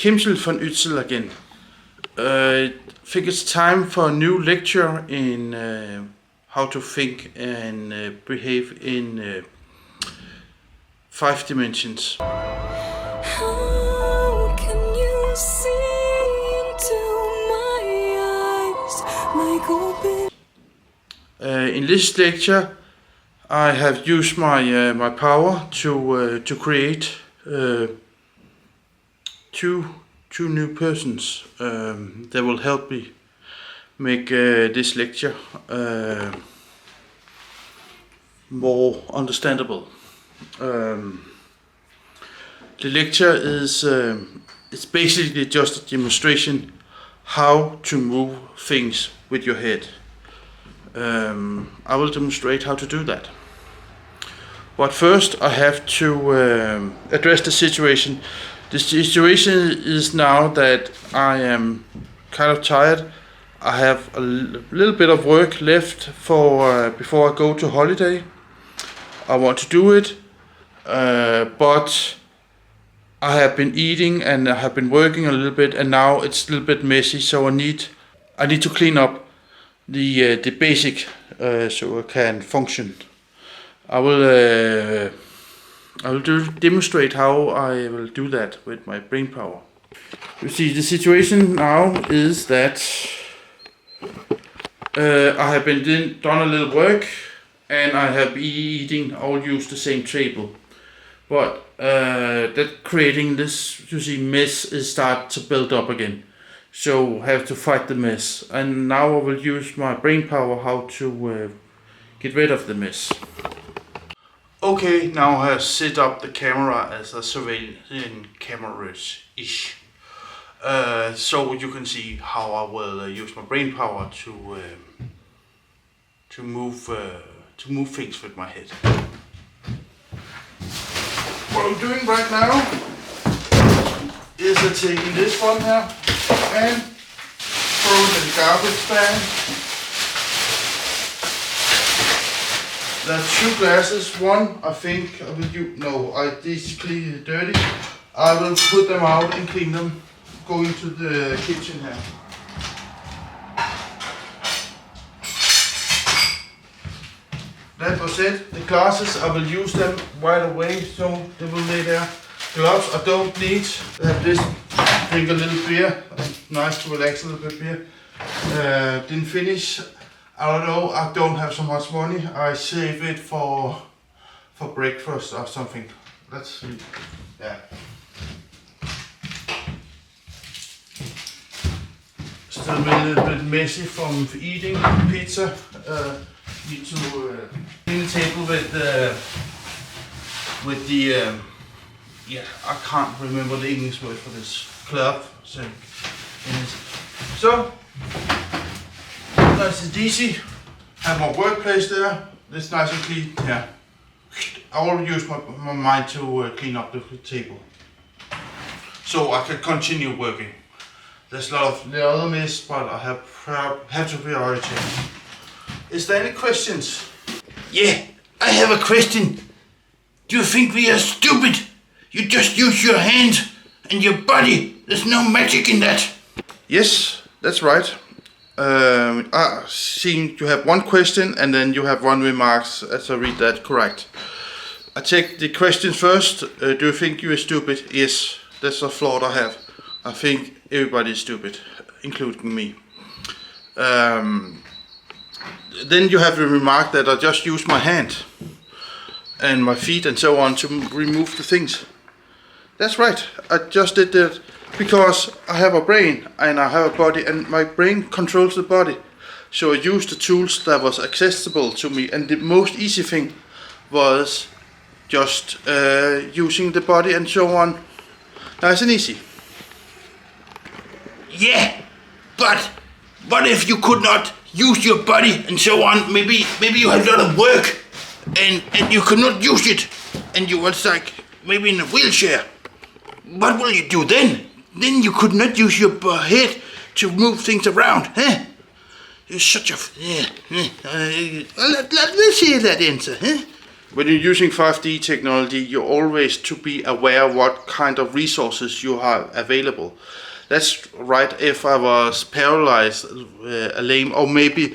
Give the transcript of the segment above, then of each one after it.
Kemmsyl Von Uelzen again. I think it's time for a new lecture in how to think and behave in 5 dimensions. How can you see into my eyes like open? In this lecture, I have used my power to create two new persons that will help me make this lecture more understandable. The lecture is it's basically just a demonstration how to move things with your head. I will demonstrate how to do that. But first I have to address the situation. The situation is now that I am kind of tired. I have a little bit of work left for before I go to holiday. I want to do it, but I have been eating and I have been working a little bit, and now it's a little bit messy. So I need to clean up the basic so I can function. I will demonstrate how I will do that with my brain power. You see, the situation now is that I have been done a little work and I have been eating. All use the same table, but that creating this, you see, mess is start to build up again. So have to fight the mess, and now I will use my brain power how to get rid of the mess. Okay, now I have set up the camera as a surveillance camera-ish. So you can see how I will use my brain power to move things with my head. What I'm doing right now is taking this one here and throw it in the garbage bag. There are 2 glasses. One I think I will use. No, these clean dirty. I will put them out and clean them. Go into the kitchen here. That was it. The glasses, I will use them right away, so they will lay there. Gloves I don't need. I have this. Drink a little beer. Nice to relax a little bit beer. Didn't finish. I don't know, I don't have so much money. I save it for breakfast or something. Let's see. Yeah. Still a little bit messy from eating pizza. Need to clean the table with the yeah, I can't remember the English word for this. Cloth. So nice and easy. Have my workplace there. It's nice and clean. Yeah. I will use my mind to clean up the table, so I can continue working. There's a lot of the other mess, but I have to prioritize. Is there any questions? Yeah, I have a question. Do you think we are stupid? You just use your hands and your body. There's no magic in that. Yes, that's right. I see you have one question and then you have one remarks, as I read that correct. I take the question first. Do you think you are stupid? Yes, that's a flaw I have. I think everybody is stupid, including me. Then you have the remark that I just use my hand and my feet and so on to remove the things. That's right, I just did that because I have a brain and I have a body, and my brain controls the body. So I used the tools that was accessible to me, and the most easy thing was just using the body and so on. Nice and easy. Yeah, but what if you could not use your body and so on? Maybe you had a lot of work and you could not use it, and you was like maybe in a wheelchair. What will you do then? Then you could not use your head to move things around, huh? You're such a... Let me see that answer, huh? when you're using 5D technology, you're always to be aware what kind of resources you have available. That's right. If I was paralyzed, lame, or maybe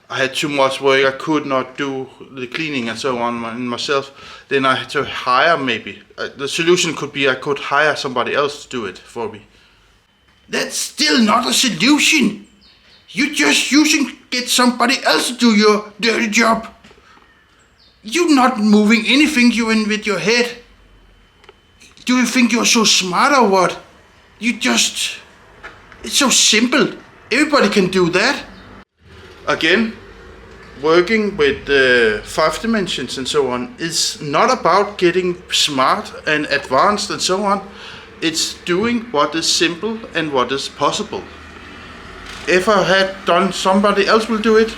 I had too much work, I could not do the cleaning and so on myself, then I had to hire maybe. The solution could be I could hire somebody else to do it for me. That's still not a solution. You're just get somebody else to do your dirty job. You're not moving anything you in with your head. Do you think you're so smart or what? It's so simple. Everybody can do that. Again, working with 5 dimensions and so on is not about getting smart and advanced and so on. It's doing what is simple and what is possible. If I had done, somebody else will do it,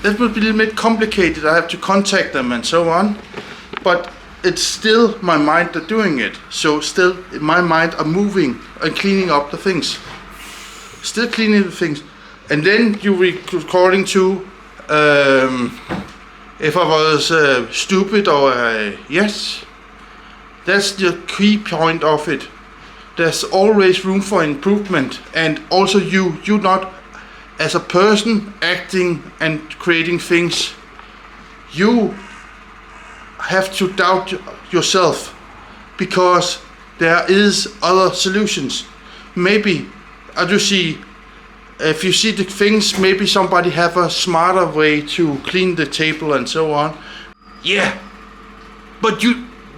that would be a little bit complicated. I have to contact them and so on. But it's still my mind that doing it. So still in my mind I'm moving and cleaning up the things. Still cleaning the things. And then you according to if I was stupid or yes, that's the key point of it. There's always room for improvement, and also you not as a person acting and creating things, you have to doubt yourself, because there is other solutions. Maybe if you see the things, maybe somebody have a smarter way to clean the table and so on. Yeah, but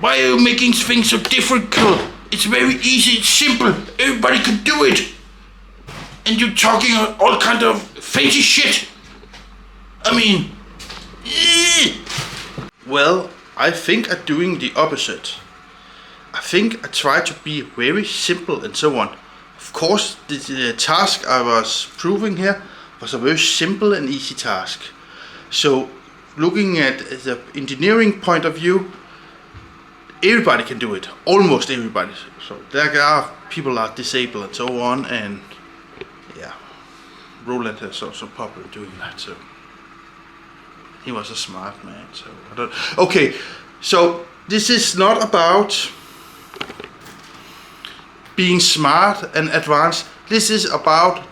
why are you making things so difficult? It's very easy, it's simple, everybody can do it. And you're talking all kind of fancy shit. I mean, Well, I think I'm doing the opposite. I think I try to be very simple and so on. Of course, the task I was proving here was a very simple and easy task. So, looking at the engineering point of view, everybody can do it. Almost everybody. So there are people are disabled and so on, and yeah, Roland has also problem doing that. So he was a smart man. So I don't. Okay, so this is not about being smart and advanced. This is about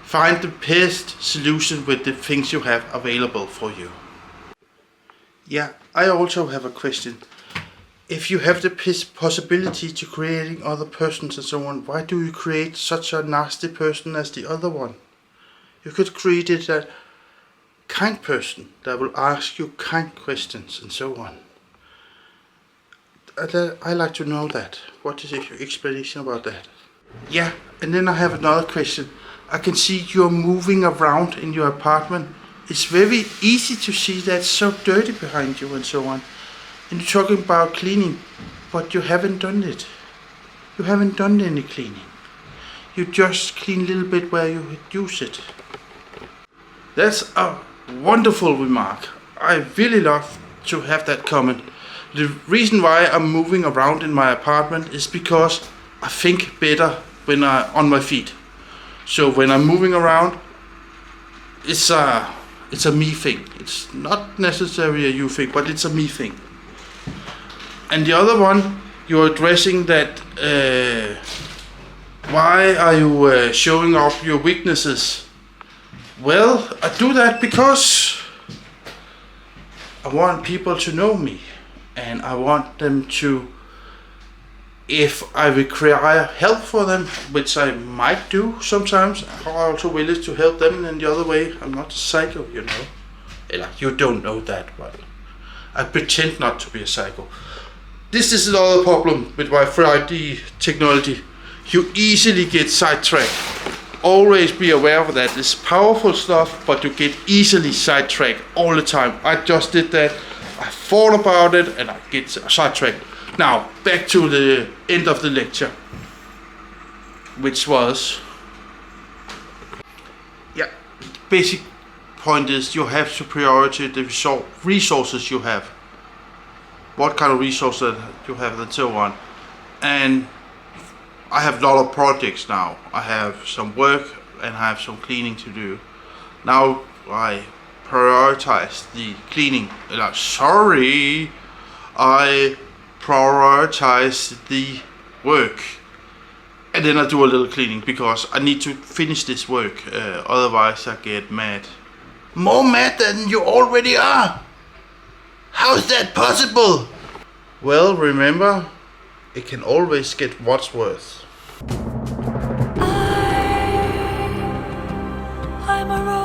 find the best solution with the things you have available for you. Yeah, I also have a question. If you have the possibility to creating other persons and so on, why do you create such a nasty person as the other one? You could create it a kind person that will ask you kind questions and so on. I like to know that. What is your explanation about that? Yeah, and then I have another question. I can see you're moving around in your apartment. It's very easy to see that it's so dirty behind you and so on. And you're talking about cleaning, but you haven't done it. You haven't done any cleaning. You just clean a little bit where you use it. That's a wonderful remark. I really love to have that comment. The reason why I'm moving around in my apartment is because I think better when I'm on my feet. So when I'm moving around, it's a me thing. It's not necessarily a you thing, but it's a me thing. And the other one, you're addressing that, why are you showing off your weaknesses? Well, I do that because I want people to know me, and I want them to, if I require help for them, which I might do sometimes, I'm also willing to help them in the other way. I'm not a psycho, you know. You don't know that, but I pretend not to be a psycho. This is another problem with my 3D technology. You easily get sidetracked. Always be aware of that. It's powerful stuff, but you get easily sidetracked all the time. I just did that. I thought about it and I get sidetracked. Now, back to the end of the lecture, which was, yeah, basic point is you have to prioritize the resources you have. What kind of resources you have and so on. And I have a lot of projects now. I have some work and I have some cleaning to do. Now I prioritize the cleaning. Sorry, I prioritize the work. And then I do a little cleaning because I need to finish this work, otherwise I get mad. More mad than you already are? How's that possible? Well, remember, it can always get what's worse. I'm a